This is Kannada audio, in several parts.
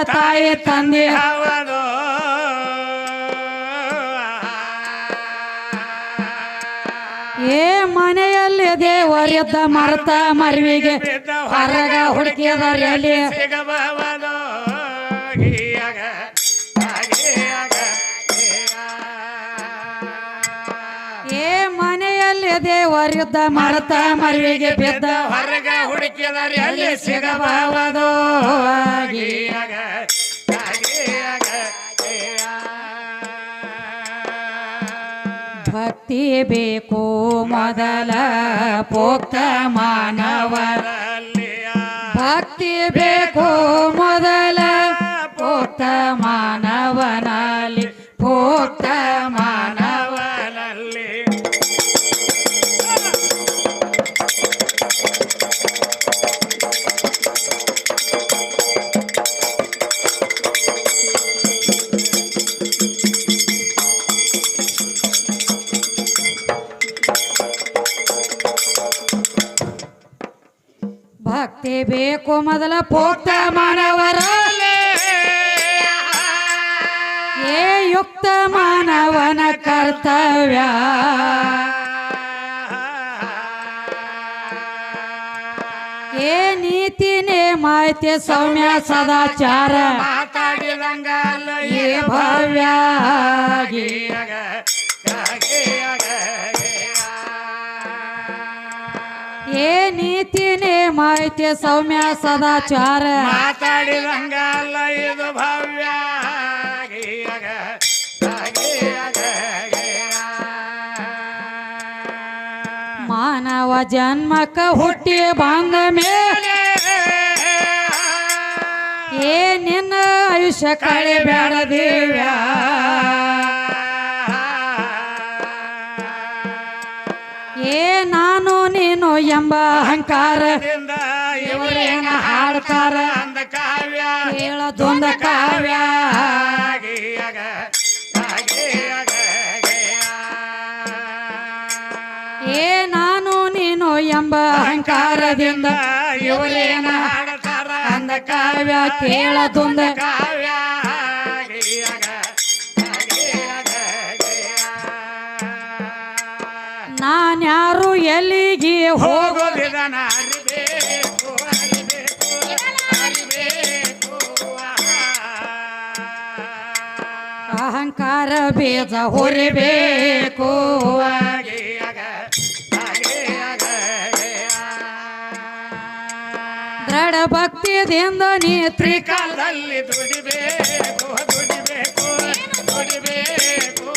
ತಾಯಿ ತಂದೆ ಹೌದು ಏ ಮನೆಯಲ್ಲಿ ದೇವರಿದ್ದ ಮರತ ಮರಿವಿಗೆ ಹೊರಗ ಹುಡುಕಿದರೆ ಎಲ್ಲಿ ಸಿಗಬಹುದು ಏ ಮನೆಯಲ್ಲಿ ದೇವರಿದ್ದ ಮರತ ಮರಿವಿಗೆ ಬಿದ್ದ ಹೊರಗ ಹುಡುಕಿದರೆ ಎಲ್ಲಿ ಸಿಗಬಹುದು ಭಕ್ತಿ ಬೇಕು ಮೊದಲ ಪೋಕ್ತ ಮಾನವರ ಭಕ್ತಿ ಬೇಕು ಮೊದಲ ಪೋಕ್ತ ಮಾನವನಲ್ಲಿ ಪೋಕ್ತ ಮಾನವನಲ್ಲಿ ಭಕ್ತಿ ಬೇಕು ಮೊದಲ ಪೋಕ್ತ ಮಾನವರ ಏ ಯುಕ್ತ ಮಾನವನ ಕರ್ತವ್ಯ ಏ ನೀತಿ ನೇಮಾಯ್ತಿ ಸೌಮ್ಯ ಸದಾಚಾರ ಮಾತಾಡಿದಂಗಲ್ಲ ಏ ಭವ್ಯ ಏ ನೀತಿ ನೇಮಾಯ್ತಿ ಸೌಮ್ಯ ಸದಾಚಾರ ಮಾತಾಡಿದಂಗಲ್ಲ ಇದು ಭವ್ಯ ಮಾನವ ಜನ್ಮಕ್ಕ ಹುಟ್ಟಿ ಬಂದ ಮೇಲೆ ಏ ನಿನ್ನ ಆಯುಷ್ಯ ಕಳೆಬೇಡ ದೇವ್ಯ ಏ ನಾನು ನೀನು ಎಂಬ ಅಹಂಕಾರದಿಂದ ಇವರೇನ ಹಾಡ್ತಾರ ಅಂದ ಕಾವ್ಯ ಹೇಳದೊಂದ ಕಾವ್ಯ ಏ ನಾನು ನೀನು ಎಂಬ ಅಹಂಕಾರದಿಂದ ಇವರೇನ ಹಾಡ್ತಾರ ಅಂದ ಕಾವ್ಯ ಕೇಳದೊಂದ ಕಾವ್ಯ ನಾನ್ಯಾರು ಎಲ್ಲಿಗೆ ಹೋಗೋದಿದನ ಅರಿಬೇಕು ಅರಿಬೇಕು ಅರಿಬೇಕು ಅಹಂಕಾರ ಬೇಜ ಹೊರಿಬೇಕು ದೃಢ ಭಕ್ತಿಯಿಂದ ನೀ ತ್ರಿಕಾಲದಲ್ಲಿ ದುಡಿಬೇಕು ದುಡಿಬೇಕು ದುಡಿಬೇಕು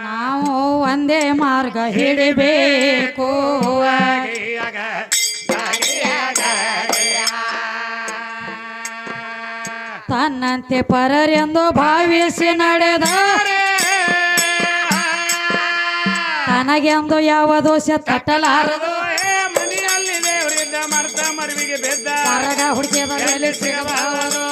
ನಾವು ಒಂದೇ ಮಾರ್ಗ ಹಿಡಿಬೇಕು ತನ್ನಂತೆ ಪರರೆಂದು ಭಾವಿಸಿ ನಡೆದ ತನಗೆಂದು ಯಾವ ದೋಷ ತಟ್ಟಲಾರದು ಮನೆಯಲ್ಲಿ ದೇವರಿದ್ದ ಮರ್ತ ಮರುವಿಗೆ ಬೆದ್ದ ಹೊರಗ ಹುಡುಕಿದ ಮೇಲೆ ಸಿಗಬಹುದು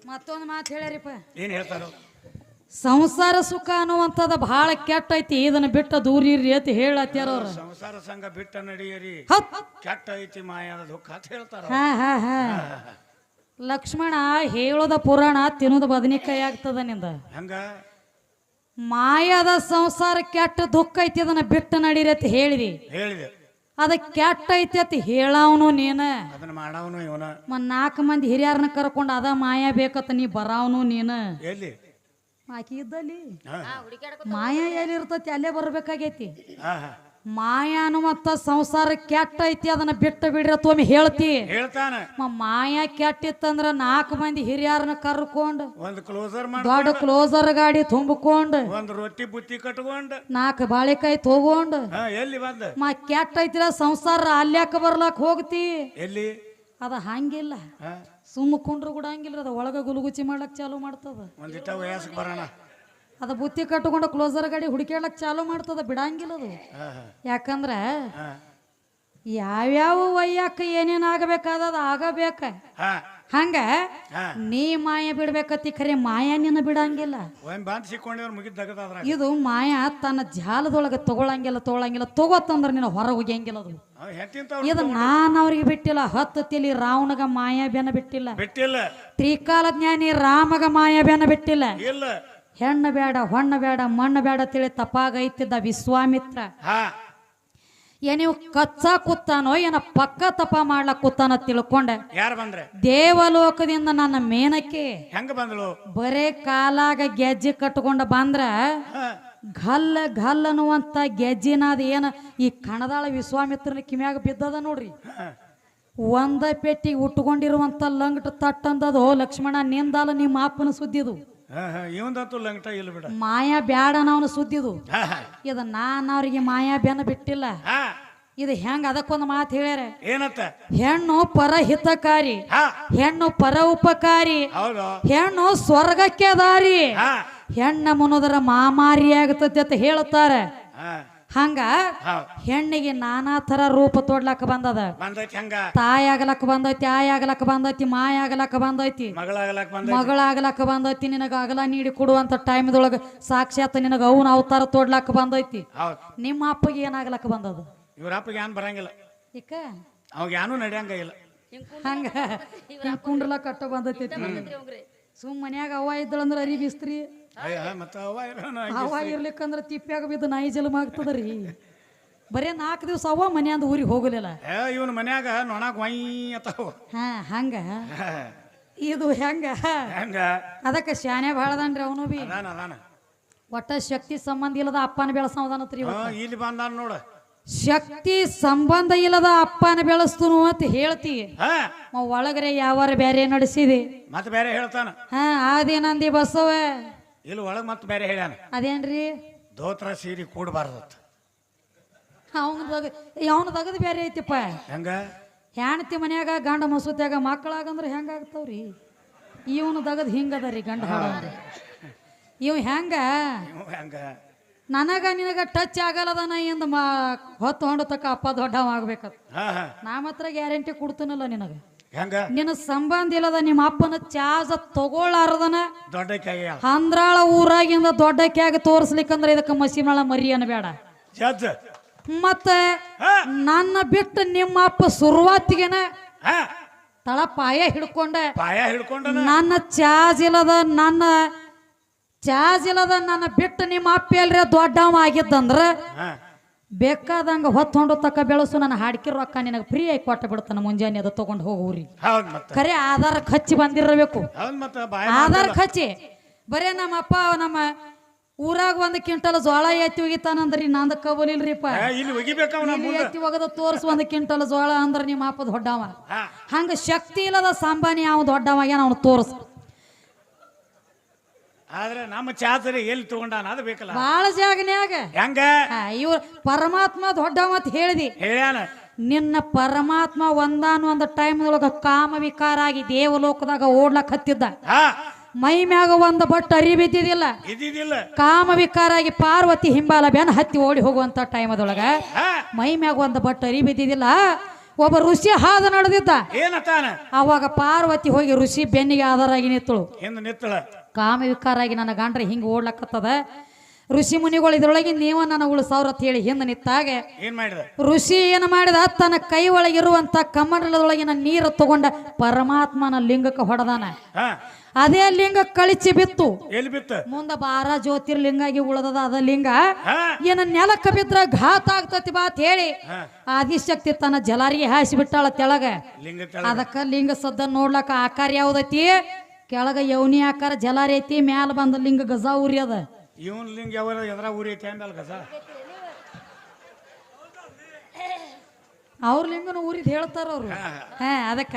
ಮತ್ತೊಂದು ಮಾತು ಹೇಳ್ಯಾರಿಪ್ಪ ಏನ್ ಹೇಳ್ತಾರೋ ಸಂಸಾರ ಸುಖ ಅನ್ನುವಂಥದ್ದು ಬಹಳ ಕೆಟ್ಟ ಐತಿ ಇದನ್ನ ಬಿಟ್ಟ ದೂರ ಇರ್ರಿ ಅಂತ ಹೇಳತ್ಯಾರ ಅವ್ರ ಸಂಸಾರ ಸಂಘ ಬಿಟ್ಟ ನಡೆಯರಿ ಕೆಟ್ಟ ಐತಿ ಮಾಯಾದ ದುಃಖ ಅಂತ ಹೇಳ್ತಾರ ಲಕ್ಷ್ಮಣ ಹೇಳೋದ ಪುರಾಣ ತಿನ್ನೋದು ಬದನೆಕಾಯಿ ಆಗ್ತದ ನಿಂದ ಹಂಗ ಮಾಯಾದ ಸಂಸಾರ ಕೆಟ್ಟ ದುಃಖ ಐತಿ ಅದನ್ನ ಬಿಟ್ಟು ನಡೀರಿ ಅಂತ ಹೇಳಿದಿ ಹೇಳಿದೆ ಅದ ಕೆಟ್ಟ ಐತಿ ಅಂತ ಹೇಳವನು ನೀನ ಅದನ್ನ ಮಾಡವನು ಇವನ 4 ಮಂದಿ ಹಿರಿಯರನ್ನ ಕರ್ಕೊಂಡು ಅದ ಮಾಯಾ ಬೇಕತ್ತ ನೀ ಬರಾವನು ನೀನ ಎಲ್ಲಿ ಆಕಿ ಇದ್ದಲ್ಲಿ ಮಾಯಾ ಎಲ್ಲಿರ್ತತಿ ಅಲ್ಲೇ ಬರ್ಬೇಕಾಗೈತಿ ಹಾ ಹಾ ಮಾಯಾ ಅನ್ನುವಂತ ಸಂಸಾರ ಕೆಟ್ಟ ಐತಿ ಅದನ್ನ ಬಿಟ್ಟು ಬಿಡ್ರಿ ಒಮ್ಮೆ ಹೇಳ್ತಿ ಹೇಳ್ತಾನ ಮಾಯಾ ಕೆಟ್ಟಿತ್ತಂದ್ರ 4 ಮಂದಿ ಹಿರಿಯರನ್ನ ಕರ್ಕೊಂಡು ಒಂದ್ ಕ್ಲೋಸರ್ ದೊಡ್ಡ ಕ್ಲೋಸರ್ ಗಾಡಿ ತುಂಬಿಕೊಂಡು ಒಂದ್ ರೊಟ್ಟಿ ಬುತ್ತಿ ಕಟ್ಕೊಂಡ್ 4 ಬಾಳೆಕಾಯಿ ತಗೊಂಡು ಎಲ್ಲಿ ಬಂದ ಕೆಟ್ಟ ಐತಿರ ಸಂಸಾರ ಅಲ್ಯಾಕ ಬರ್ಲಾಕ್ ಹೋಗ್ತಿ ಎಲ್ಲಿ ಅದ ಹಂಗಿಲ್ಲ ಸುಮ್ಮ ಕುಂಡ್ರು ಕೂಡ ಹಂಗಿಲ್ಲ ಅದ ಒಳಗ ಗುಲುಗುಚಿ ಮಾಡ್ಲಕ್ ಚಾಲು ಮಾಡ್ತದ ಒಂದಿಟ್ಟ ವಯಸ್ಸಿಗೆ ಬರೋಣ ಅದ ಬುತ್ತಿ ಕಟ್ಕೊಂಡು ಕ್ಲೋಸರ್ ಗಾಡಿ ಹುಡುಕ್ಯಾಡಕ್ ಚಾಲು ಮಾಡ್ತದ ಬಿಡಂಗಿಲ್ಲ ಅದು ಯಾಕಂದ್ರ ಯಾವ್ಯಾವ ವಯ್ಯಾಕ ಏನೇನ್ ಆಗಬೇಕಾದ ಆಗಬೇಕ ಹಂಗ ಹಾ ನೀ ಮಾಯ ಬಿಡ್ಬೇಕತ್ತಿ ಖರೆ ಮಾಯ ನಿನ್ನ ಬಿಡಂಗಿಲ್ಲ. ಒಂದ್ ಬಂದ್ ಸಿಕ್ಕೊಂಡಿವ್ರು ಮುಗಿದ್ದಗದ ಇದು ಮಾಯ ತನ್ನ ಜಾಲದೊಳಗೆ ತಗೊಳಂಗಿಲ್ಲ ತಗೋತಂದ್ರ ನೀನು ಹೊರ ಹೋಗ್ಯಂಗಿಲ್ಲ ಅದು. ಇದು ನಾನು ಅವ್ರಿಗೆ ಬಿಟ್ಟಿಲ್ಲ. 10 ತಲಿ ರಾವಣಗ ಮಾಯ ಬೆನ ಬಿಟ್ಟಿಲ್ಲ. ತ್ರಿಕಾಲ ಜ್ಞಾನಿ ರಾಮಗ ಮಾಯ ಬೆನ ಬಿಟ್ಟಿಲ್ಲ. ಹೆಣ್ಣು ಬೇಡ ಹೊಣ್ಣ ಬೇಡ ಮಣ್ಣು ಬೇಡ ತಿಳಿ ತಪಾಗೈತಿದ್ದ ವಿಶ್ವಾಮಿತ್ರ ನೀವು ಕಚ್ಚಾ ಕೂತಾನೋ ಏನ ಪಕ್ಕ ತಪ ಮಾಡ್ಲಕ್ ಕೂತಾನ ತಿಳ್ಕೊಂಡೆ. ಯಾರು ಬಂದ್ರೆ ದೇವಲೋಕದಿಂದ ನನ್ನ ಮೇನಕ್ಕೆ ಹೆಂಗ ಬಂದಳು ಬರೇ ಕಾಲಾಗ ಗೆಜ್ಜೆ ಕಟ್ಕೊಂಡ ಬಂದ್ರ ಗಲ್ಲ ಗಲ್ಲ ಅನ್ನುವಂತ ಗೆಜ್ಜಿನಾದ ಏನ ಈ ಕಣದಾಳ ವಿಶ್ವಾಮಿತ್ರನ ಕಿಮ್ಯಾಗ ಬಿದ್ದದ ನೋಡ್ರಿ. ಒಂದ ಪೆಟ್ಟಿಗೆ ಉಟ್ಕೊಂಡಿರುವಂತ ಲಂಗಟ ತಟ್ಟಂದದು ಲಕ್ಷ್ಮಣ ನಿಂದಲ್ಲ ನಿಮ್ಮ ಅಪ್ಪನ ಸುದ್ದಿದು. ಮಾಯಾ ಬ್ಯಾಡ ಅವನ ಸುದ್ದಿದು. ಇದು ನಾನು ಅವ್ರಿಗೆ ಮಾಯಾ ಬೆನ ಬಿಟ್ಟಿಲ್ಲ. ಇದು ಹೆಂಗ ಅದಕ್ಕೊಂದು ಮಾತು ಹೇಳ್ಯಾರ. ಏನತ್ತ? ಹೆಣ್ಣು ಪರಹಿತಕಾರಿ, ಹೆಣ್ಣು ಪರ ಉಪಕಾರಿ, ಹೆಣ್ಣು ಸ್ವರ್ಗಕ್ಕೆ ದಾರಿ, ಹೆಣ್ಣ ಮುನ್ನೋದರ ಮಾಮಾರಿ ಆಗತೈತಿ ಅಂತ ಹೇಳುತ್ತಾರೆ. ಹಂಗ ಹೆಣ್ಣಿಗೆ ನಾನಾ ತರ ರೂಪ ತೋಡ್ಲಕ್ಕ ಬಂದದ. ತಾಯಿ ಆಗ್ಲಕ್ಕ ಬಂದೈತಿ, ಆಯಿ ಆಗ್ಲಕ್ಕ ಬಂದೈತಿ, ಮಾಯ ಆಗ್ಲಕ್ಕ ಬಂದೈತಿ, ಮಗಳಾಗ್ಲಕ್ಕ ಬಂದೈತಿ. ನಿನಗ ಅಗಲ ನೀಡಿ ಕೊಡುವಂತ ಟೈಮ್ದೊಳಗ ಸಾಕ್ಷಾತ್ ನಿನಗ ಅವನ ಅವತಾರ ತೋಡ್ಲಕ್ಕ ಬಂದೈತಿ. ನಿಮ್ಮ ಅಪ್ಪಗೆ ಏನಾಗ್ಲಕ್ಕ ಬಂದದ? ಇವ್ರ ಅಪ್ಪಗೆ ಏನ್ ಬರಂಗಿಲ್ಲ. ಇಕ್ಕ ಅವಾಗ ಏನು ನಡೆಯಂಗ ಇಲ್ಲ. ಹಂಗ ಕುಂಡ್ಲ ಕಟ್ಟ ಬಂದೈತಿ. ಸುಮ್ ಮನ್ಯಾಗ ಅವ್ವ ಇದ್ದಳಂದ್ರ ಅರಿ ಬಿಸ್ತ್ರಿ, ಅವ್ವ ಇರ್ಲಿಕ್ಕಂದ್ರ ತಿಪ್ಪ್ಯಾಗ ಬಿದ್ದು ನಾಯಿ ಜಲಮ ಆಗ್ತದ್ರಿ. ಬರೇ 4 ದಿವಸ ಅವ್ವ ಮನ್ಯಾಂದ ಊರಿಗೆ ಹೋಗಲಿಲ್ಲ. ಇವನ್ ಮನ್ಯಾಗ ನೊಣಾಗ ವೈ ಅತಾವ. ಹಂಗ ಇದು ಹೆಂಗ ಅದಕ್ಕ ಶಾನೆ ಬಾಳದನ್ರಿ ಅವನು ಬಿ. ಒಟ್ಟ ಶಕ್ತಿ ಸಂಬಂಧ ಇಲ್ಲದ ಅಪ್ಪನ ಬೆಳೆಸೋದನತ್ರಿ. ಇಲ್ಲಿ ಬಂದಾನ ನೋಡ. ಶಕ್ತಿ ಸಂಬಂಧ ಇಲ್ಲದ ಅಪ್ಪನ ಬೆಳೆಸ್ತನು ಅಂತ ಹೇಳ್ತಿ. ಒಳಗರೆ ಯಾವಾರ ಬೇರೆ ನಡೆಸಿದಿ ಮತ್ತೆ ಬೇರೆ ಹೇಳ್ತಾನ. ಆದೇನಂದಿ ಬಸವ ಇಲ್ಲಿ ಒಳಗ್ ಮತ್ತೆ ಬೇರೆ ಹೇಳ್ಯಾನ. ಅದೇನ್ರಿ? ದೋತ್ರ ಸೀರಿ ಕೂಡಬಾರ್ದ. ಅವನ ತಗದ್ ಬೇರೆ ಐತಿಪ್ಪ. ಹೆಂಗ? ಹೆಣ್ತಿ ಮನ್ಯಾಗ ಗಂಡ ಮಸೂತ್ಯಾಗ ಮಕ್ಕಳಾಗಂದ್ರ ಹೆಂಗ ಆಗ್ತಾವ್ರಿ? ಇವನು ತಗದ್ ಹಿಂಗದರಿ ಗಂಡ ಹಾಡಂದ್ರಿ. ಇವ್ ಹೆಂಗ ನನಗ ನಿನಗ ಟಚ್ ಆಗಲ್ಲದನ ಇಂದ ಹೊತ್ತು ಹೊಂಡ ತಕ್ಕ ಅಪ್ಪ ದೊಡ್ಡವ ಆಗ್ಬೇಕತ್. ನಾ ಮಾತ್ರ ಗ್ಯಾರಂಟಿ ಕೊಡ್ತೀನಲ್ಲ ನಿನಗ. ನಿನ್ನ ಸಂಬಂಧ ಇಲ್ಲದ ನಿಮ್ಮ ಅಪ್ಪನ ಚಾರ್ಜ್ ತಗೊಳ್ಳಾರದನ ಅಂದ್ರಾಳ ಊರಾಗಿಂದ ದೊಡ್ಡಕ್ಕಾಗಿ ತೋರ್ಸ್ಲಿಕ್ಕಂದ್ರ ಇದಕ್ಕ ಮಸಿಮಳ ಮರಿ ಅನ್ಬೇಡ. ಮತ್ತೆ ನನ್ನ ಬಿಟ್ಟು ನಿಮ್ಮ ಅಪ್ಪ ಶುರುವಾತಿಗೆನ ತಳ ಪಾಯ ಹಿಡ್ಕೊಂಡ ನನ್ನ ಚಾರ್ಜ್ ಇಲ್ಲದ ನನ್ನ ಬಿಟ್ಟು ನಿಮ್ಮ ಅಪ್ಪ ಎಲ್ರ ದೊಡ್ಡವ ಆಗಿದ್ದಂದ್ರ ಬೇಕಾದಂಗ ಹೊತ್ತೊಂಡು ತಕ್ಕ ಬೆಳಸು. ನನ್ನ ಹಾಡ್ಕಿ ರೊಕ್ಕ ನಿನಗೆ ಫ್ರೀ ಆಗಿ ಕೊಟ್ಟ ಬಿಡ್ತಾನ. ಮುಂಜಾನೆ ಅದು ತಗೊಂಡು ಹೋಗಿ ಖರೆ ಆಧಾರ ಖರ್ಚಿ ಬಂದಿರಬೇಕು. ಆಧಾರ ಖರ್ಚಿ ಬರೇ ನಮ್ಮ ಅಪ್ಪ ನಮ್ಮ ಊರಾಗ 1 ಕ್ವಿಂಟಲ್ ಜೋಳ ಎತ್ತಿ ಒಗಿತಾನಂದ್ರಿ ನಂದ ಕಬಲಿಲ್ರಿಪ್ಪ. ಎತ್ತಿ ಒಗದ ತೋರ್ಸ್ 1 ಕ್ವಿಂಟಲ್ ಜೋಳ ಅಂದ್ರ ನಿಮ್ಮ ಅಪ್ಪ ದೊಡ್ಡವ. ಹಂಗ ಶಕ್ತಿ ಇಲ್ಲದ ಸಂಬಾನಿ ಅವ ದೊಡ್ಡವ ಅವನು ತೋರ್ಸ್. ಆದ್ರೆ ನಮ್ಮ ಚಾತರಿ ಎಲ್ಲಿ ತಗೊಂಡಾನ ಅದು ಬೇಕಲ್ಲ. ಬಾಳ ಜಾಗನ್ಯಾಗ ಹೆಂಗ ಇವ್ರ ಪರಮಾತ್ಮ ದೊಡ್ಡವ ಅಂತ ಹೇಳಿದಿ. ಹೇಳ್ಯಾನ. ನಿನ್ನ ಪರಮಾತ್ಮ ಒಂದಾನೊಂದು ಟೈಮ್ದೊಳಗ ಕಾಮ ವಿಕಾರ ಆಗಿ ದೇವಲೋಕದಾಗ ಓಡ್ಲಕ್ ಹತ್ತಿದ್ದ. ಮೈ ಮ್ಯಾಗ ಒಂದು ಬಟ್ ಅರಿ ಬಿದ್ದಿದ್ದಿಲ್ಲ. ಕಾಮ ವಿಕಾರ ಆಗಿ ಪಾರ್ವತಿ ಹಿಂಬಾಲ ಬೆನ್ ಹತ್ತಿ ಓಡಿ ಹೋಗುವಂತ ಟೈಮದೊಳಗ ಮೈ ಮ್ಯಾಗ ಒಂದು ಬಟ್ ಅರಿ ಬಿದ್ದಿದ್ದಿಲ್ಲ. ಒಬ್ಬ ಋಷಿ ಹಾದ ನಡೆದಿದ್ದ. ಅವಾಗ ಪಾರ್ವತಿ ಹೋಗಿ ಋಷಿ ಬೆನ್ನಿಗೆ ಆಧಾರಾಗಿ ನಿತ್ತಳು. ಕಾಮ ವಿಕಾರ ಆಗಿ ನನ್ನ ಗಂಡ್ರೆ ಹಿಂಗ ಓಡ್ಲಕ್ಕತ್ತದ. ಋಷಿ ಮುನಿಗಳು ಇದ್ರೊಳಗೆ ನೀವ ನನ್ನ ಉಳಿಸವ್ರ ಅಂತ ಹೇಳಿ ಹಿಂದ ನಿತ್ತಾಗ ಋಷಿ ಏನ್ ಮಾಡಿದ? ತನ್ನ ಕೈ ಒಳಗಿರುವಂತ ಕಮಂಡಲದೊಳಗಿನ ನೀರು ತಗೊಂಡ ಪರಮಾತ್ಮನ ಲಿಂಗಕ್ಕೆ ಹೊಡೆದಾನ. ಅದೇ ಲಿಂಗ ಕಳಿಸಿ ಬಿತ್ತು. ಮುಂದ 12 ಜ್ಯೋತಿರ್ಲಿಂಗಾಗಿ ಉಳದದ. ಅದ ಲಿಂಗ ಏನ ನೆಲಕ್ಕ ಬಿದ್ರ ಘಾತ ಆಗ್ತತಿ ಬಾ ಅಂತ ಹೇಳಿ ಆದಿಶಕ್ತಿ ತನ್ನ ಜಲಾರಿಗೆ ಹಾಸಿ ಬಿಟ್ಟಾಳ ತೆಳಗ. ಅದಕ್ಕ ಲಿಂಗ ಸದ್ದ ನೋಡ್ಲಕ್ಕ ಆಕಾರ ಯಾವ್ದೈತಿ? ಕೆಳಗ ಯೌನಿ ಆಕಾರ ಜಲಾರಿ ಐತಿ, ಮ್ಯಾಲ ಬಂದ ಲಿಂಗ ಗಜ ಉರಿ ಅದ. ಇವನ್ ಲಿಂಗ ಯಾವ ಊರಿ ಐತಿ ಅಂದಲ್ ಗಜ. ಅವ್ರ ಲಿಂಗನ ಊರಿದ್ ಹೇಳ್ತಾರ ಅವ್ರು. ಅದಕ್ಕ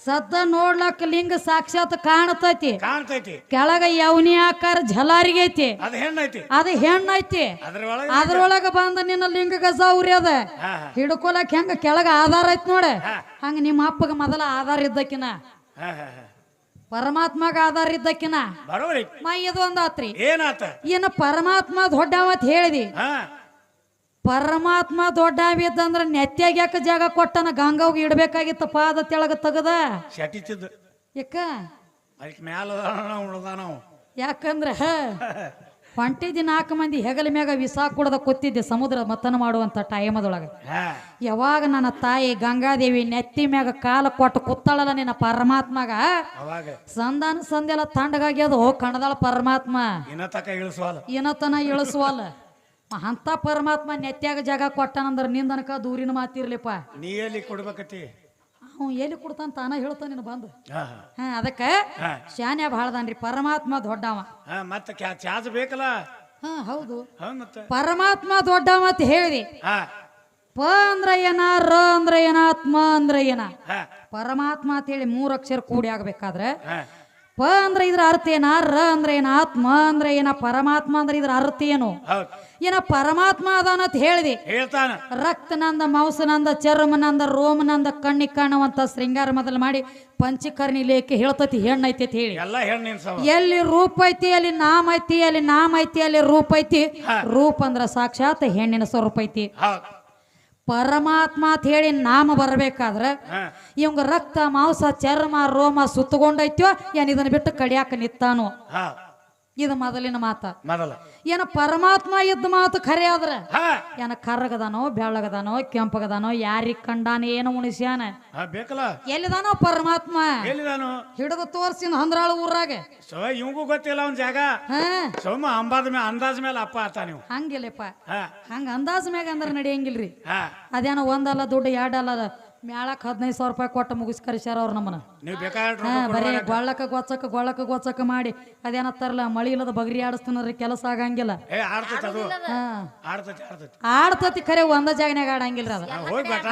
ಸದ್ದ ನೋಡ್ಲಕ್ಕ ಲಿಂಗ ಸಾಕ್ಷಾತ್ ಕಾಣತೈತಿ. ಕೆಳಗ ಯೌನಿ ಆಕಾರ ಜಲಾರಿಗೆ ಐತಿ, ಅದು ಹೆಣ್ಣೈತಿ. ಅದ್ರೊಳಗ ಬಂದ ನಿನ್ನ ಲಿಂಗ ಗಜ ಉರಿ ಅದ. ಹಿಡ್ಕೊಲಕ್ ಹೆಂಗ ಕೆಳಗ ಆಧಾರ ಐತಿ ನೋಡ. ಹಂಗ ನಿಮ್ಮ ಅಪ್ಪಗ ಮೊದಲ ಆಧಾರ ಇದ್ದಕಿನ ಪರಮಾತ್ಮಗ ಆಧಾರ ಇದ್ದಕಿನ ಮೈ ಇದು ಒಂದಾತ್ರಿ. ಏನ ಪರಮಾತ್ಮ ದೊಡ್ಡವ ಅಂತ ಹೇಳಿದಿ. ಪರಮಾತ್ಮ ದೊಡ್ಡ ಇದ್ದಂದ್ರ ನೆತ್ಯಾಗ ಯಾಕ ಜಾಗ ಕೊಟ್ಟನ ಗಂಗಾವ್ಗೆ ಇಡ್ಬೇಕಾಗಿತ್ತು ಪಾದ ತೆಳಗ ತೆಗದ ಶಟಿತಿದ್ದು ಯಾಕ ಅದಕ್ಕೆ ಮ್ಯಾಲ ಉಳ್ದ ನಾವು ಯಾಕಂದ್ರ ಹೊಂಟಿದ್ದಿ 4 ಮಂದಿ ಹೆಗಲ ಮ್ಯಾಗ ವಿಷ ಕುಡ್ದ ಕೂತಿದ್ದೆ ಸಮುದ್ರ ಮತನ ಮಾಡುವಂತ ಟೈಮದೊಳಗ ಯಾವಾಗ ನನ್ನ ತಾಯಿ ಗಂಗಾದೇವಿ ನೆತ್ತಿ ಮ್ಯಾಗ ಕಾಲ ಕೊಟ್ಟು ಕೂತಾಳಲ್ಲ ನಿನ್ನ ಪರಮಾತ್ಮಗ ಸಂಧಾನ ಸಂದೆಲ್ಲ ತಣ್ಣಗಾಗ್ಯದು ಕಣದಾಳ ಪರಮಾತ್ಮ ಏನತನ ಇಳಿಸುವಲ್ಲ ಅಂತ ಪರಮಾತ್ಮ ನೆತ್ಯಾಗ ಜಾಗ ಕೊಟ್ಟನಂದ್ರ ನಿಂದನಕ ದೂರಿನ ಮಾತಿರ್ಲಿಪ್ಪ ನೀ ಎಲ್ಲಿ ಕೊಡ್ಬೇಕತಿ ಅವ್ ಎಲ್ಲಿ ಕೊಡ್ತಾನ ತಾನ ಹೇಳ್ತಾನ ಬಂದು ಅದಕ್ಕ ಶಾನ್ಯ ಬಹಳದನ್ರಿ ಪರಮಾತ್ಮ ದೊಡ್ಡವ ಮತ್ತೆ ಚಾರ್ಜ್ ಬೇಕಲ್ಲ ಹೌದು ಪರಮಾತ್ಮ ದೊಡ್ಡವ ಅಂತ ಹೇಳಿದಿ ಪ ಅಂದ್ರ ಏನ ರ ಅಂದ್ರ ಏನ ಆತ್ಮ ಅಂದ್ರ ಏನ ಪರಮಾತ್ಮ ಅಂತ ಹೇಳಿ 3 ಅಕ್ಷರ ಕೂಡಿ ಆಗ್ಬೇಕಾದ್ರೆ ಪ ಅಂದ್ರೆ ಇದ್ರ ಅರ್ಥ ಏನ ರ ಅಂದ್ರೆ ಏನ ಆತ್ಮ ಅಂದ್ರೆ ಏನ ಪರಮಾತ್ಮ ಅಂದ್ರೆ ಇದ್ರ ಅರ್ಥ ಏನು ಏನ ಪರಮಾತ್ಮ ಅದಾನಂತ ಹೇಳಿದೆ ರಕ್ತನಂದ ಮಾಂಸನಂದ ಚರ್ಮನಂದ ರೋಮನಂದ ಕಣ್ಣಿಗೆ ಕಾಣುವಂತ ಶೃಂಗಾರ ಮೊದಲು ಮಾಡಿ ಪಂಚಕರ್ಣಿ ಲೇಖೆ ಹೇಳ್ತತಿ ಹೆಣ್ಣೈತಿ ಅಂತ ಹೇಳಿ ಎಲ್ಲಿ ರೂಪ ಐತಿ ಅಲ್ಲಿ ನಾಮ ಐತಿ ಅಲ್ಲಿ ನಾಮ ಐತಿ ಅಲ್ಲಿ ರೂಪ ಐತಿ ರೂಪ ಅಂದ್ರ ಸಾಕ್ಷಾತ್ ಹೆಣ್ಣಿನ ಸ್ವರೂಪ ಐತಿ ಪರಮಾತ್ಮ ಅಂತ ಹೇಳಿ ನಾಮ ಬರ್ಬೇಕಾದ್ರ ಇವಂಗ ರಕ್ತ ಮಾಂಸ ಚರ್ಮ ರೋಮ ಸುತ್ತಗೊಂಡೈತ್ಯೋ ಏನ್ ಇದನ್ನ ಬಿಟ್ಟು ಕಡಿಯಾಕ ನಿತ್ತಾನು ಇದು ಮೊದಲಿನ ಮಾತ ಏನ ಪರಮಾತ್ಮ ಇದ್ದ ಮಾತು ಖರೆ ಆದ್ರ ಏನ ಕರ್ರಗದಾನೋ ಬೆಳ್ಳಗದಾನೋ ಕೆಂಪಗದಾನೋ ಯಾರಿಗ್ ಕಂಡಾನ ಏನು ಉಣಿಸ್ಯಾನ ಎಲ್ಲಿದಾನೋ ಪರಮಾತ್ಮ ಹಿಡಿದು ತೋರ್ಸಿನ ಹಂದ್ರಾಳ ಊರಾಗ ಇವಂಗೂ ಗೊತ್ತಿಲ್ಲ ಅವ್ನ ಜಾಗ ಅಂದಾಜ್ ಮೇಲೆ ಅಪ್ಪ ಆತ ನೀವು ಹಂಗಿಲ್ಲಪ್ಪ ಹಂಗ ಅಂದಾಜ್ ಮ್ಯಾಗ ಅಂದ್ರ ನಡಿಯಂಗಿಲ್ರಿ ಅದೇನೋ ಒಂದಲ್ಲ ದುಡ್ಡು 2 ಅಲ್ಲ ಮ್ಯಾಳಕ್ 15,000 ರೂಪಾಯಿ ಕೊಟ್ಟು ಮುಗಿಸ್ ಕರ್ಸ್ಯಾರ ಅವ್ರ ನಮ್ಮನ ಬರೀ ಗೊಳ್ಳಕ ಗೊಚ್ಚಕ ಮಾಡಿ ಅದೇನತ್ತಾರಲ್ಲ ಮಳಿ ಇಲ್ಲದ ಬಗರಿ ಆಡಿಸ್ತಾನ್ರಿ ಕೆಲಸ ಆಗಂಗಿಲ್ಲ ಆಡ್ತತಿ ಖರೆ ಒಂದ ಜಾಗನ್ಯಾಗ ಆಡಂಗಿಲ್ರಿ ಅದ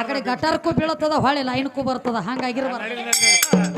ಆ ಕಡೆ ಗಟಾರ್ಕು ಬೀಳತದ ಹೊಳೆ ಲೈನ್ಕು ಬರ್ತದ ಹಂಗಾಗಿರ್ಬಾರ್ದು